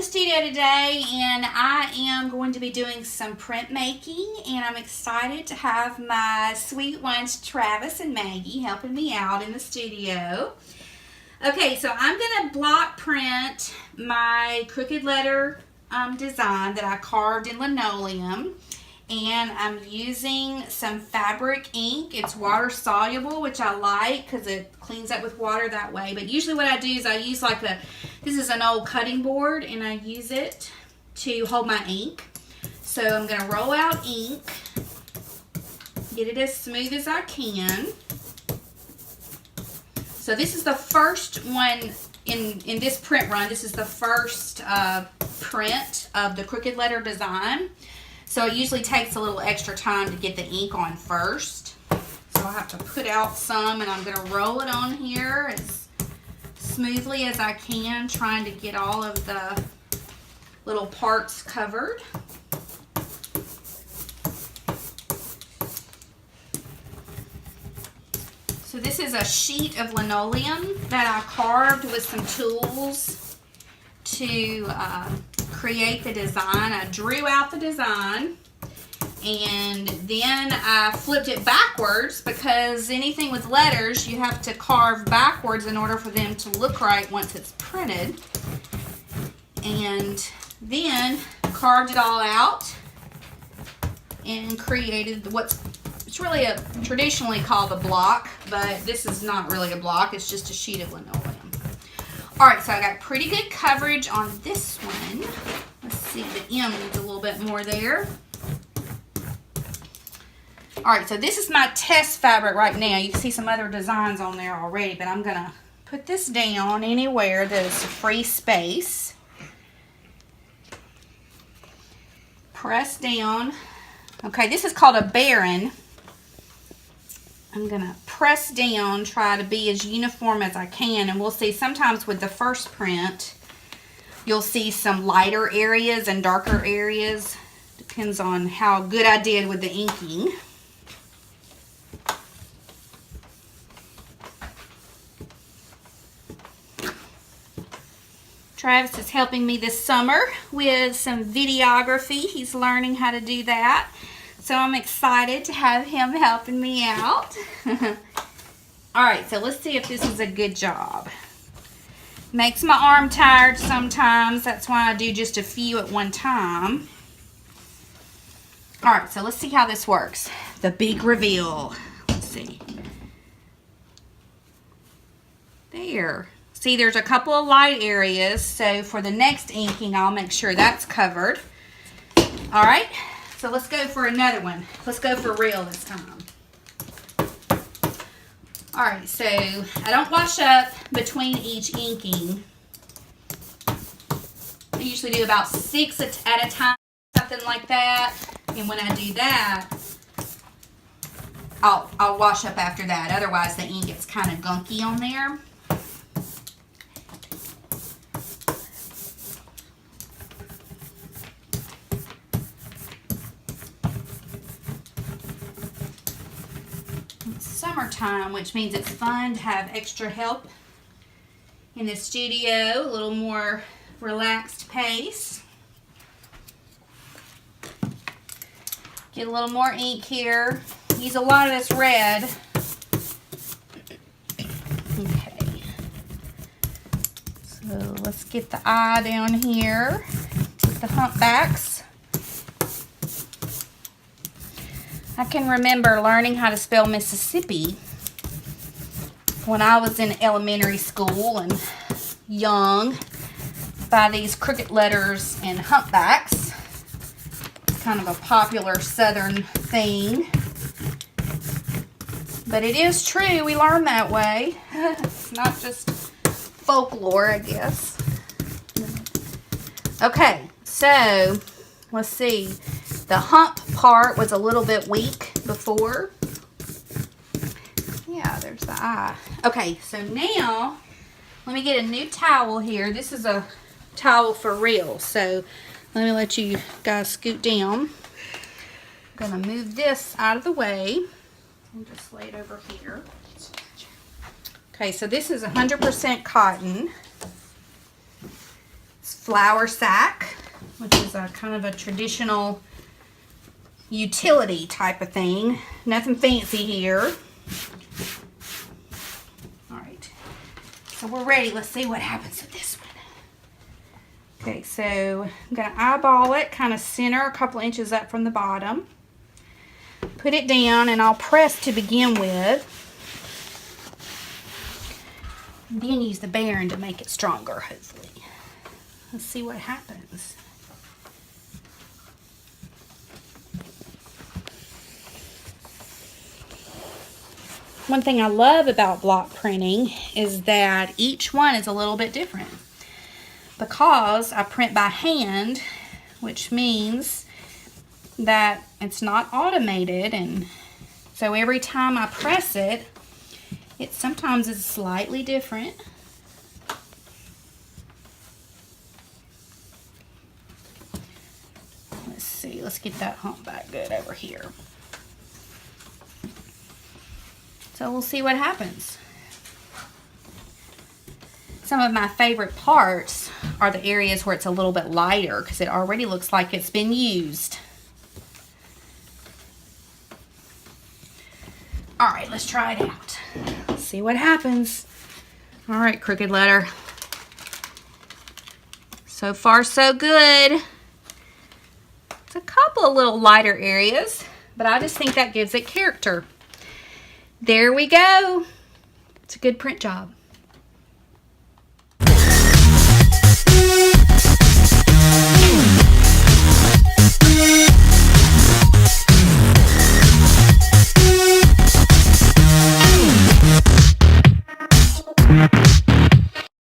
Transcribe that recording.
studio today and I am going to be doing some print making, and I'm excited to have my sweet ones Travis and Maggie helping me out in the studio. Okay, so I'm going to block print my crooked letter design that I carved in linoleum, and I'm using some fabric ink. It's water soluble, which I like because it cleans up with water that way. But usually what I do is I use this is an old cutting board, and I use it to hold my ink. So I'm going to roll out ink, get it as smooth as I can. So this is the first one in this print run. This is the first print of the crooked letter design. So it usually takes a little extra time to get the ink on first. So I'll have to put out some, and I'm going to roll it on here as smoothly as I can, trying to get all of the little parts covered. So this is a sheet of linoleum that I carved with some tools to create the design. I drew out the design, and then I flipped it backwards because anything with letters you have to carve backwards in order for them to look right once it's printed. And then carved it all out and created it's really traditionally called a block, but this is not really a block, it's just a sheet of linoleum. Alright, so I got pretty good coverage on this one. Let's see, the M needs a little bit more there. Alright, so this is my test fabric right now. You can see some other designs on there already, but I'm going to put this down anywhere there's free space. Press down. Okay, this is called a baron. I'm going to press down, try to be as uniform as I can, and we'll see sometimes with the first print, you'll see some lighter areas and darker areas. Depends on how good I did with the inking. Travis is helping me this summer with some videography. He's learning how to do that. So I'm excited to have him helping me out. Alright, so let's see if this is a good job. Makes my arm tired sometimes. That's why I do just a few at one time. Alright, so let's see how this works. The big reveal. Let's see. There. See, there's a couple of light areas. So for the next inking, I'll make sure that's covered. Alright. So let's go for another one. Let's go for real this time. Alright, so I don't wash up between each inking. I usually do about 6 at a time, something like that. And when I do that, I'll wash up after that. Otherwise, the ink gets kind of gunky on there. Summertime, which means it's fun to have extra help in the studio, a little more relaxed pace. Get a little more ink here. Use a lot of this red. Okay. So let's get the eye down here. Take the humpbacks. I can remember learning how to spell Mississippi when I was in elementary school and young by these crooked letters and humpbacks. It's kind of a popular southern thing. But it is true, we learn that way. It's not just folklore, I guess. Okay, so let's see. The hump part was a little bit weak before. Yeah, there's the eye. Okay, so now let me get a new towel here. This is a towel for real. So let me let you guys scoot down. I'm going to move this out of the way and just lay it over here. Okay, so this is 100% cotton. flour sack, which is a kind of a traditional utility type of thing. Nothing fancy here. All right, so we're ready. Let's see what happens with this one. Okay, so I'm going to eyeball it, kind of center a couple inches up from the bottom. Put it down, and I'll press to begin with. And then use the bearing to make it stronger, hopefully. Let's see what happens. One thing I love about block printing is that each one is a little bit different. Because I print by hand, which means that it's not automated, and so every time I press it, it sometimes is slightly different. Let's see, let's get that hump back good over here. So we'll see what happens. Some of my favorite parts are the areas where it's a little bit lighter because it already looks like it's been used. All right, let's try it out. Let's see what happens. All right, crooked letter. So far, so good. It's a couple of little lighter areas, but I just think that gives it character. There we go. It's a good print job.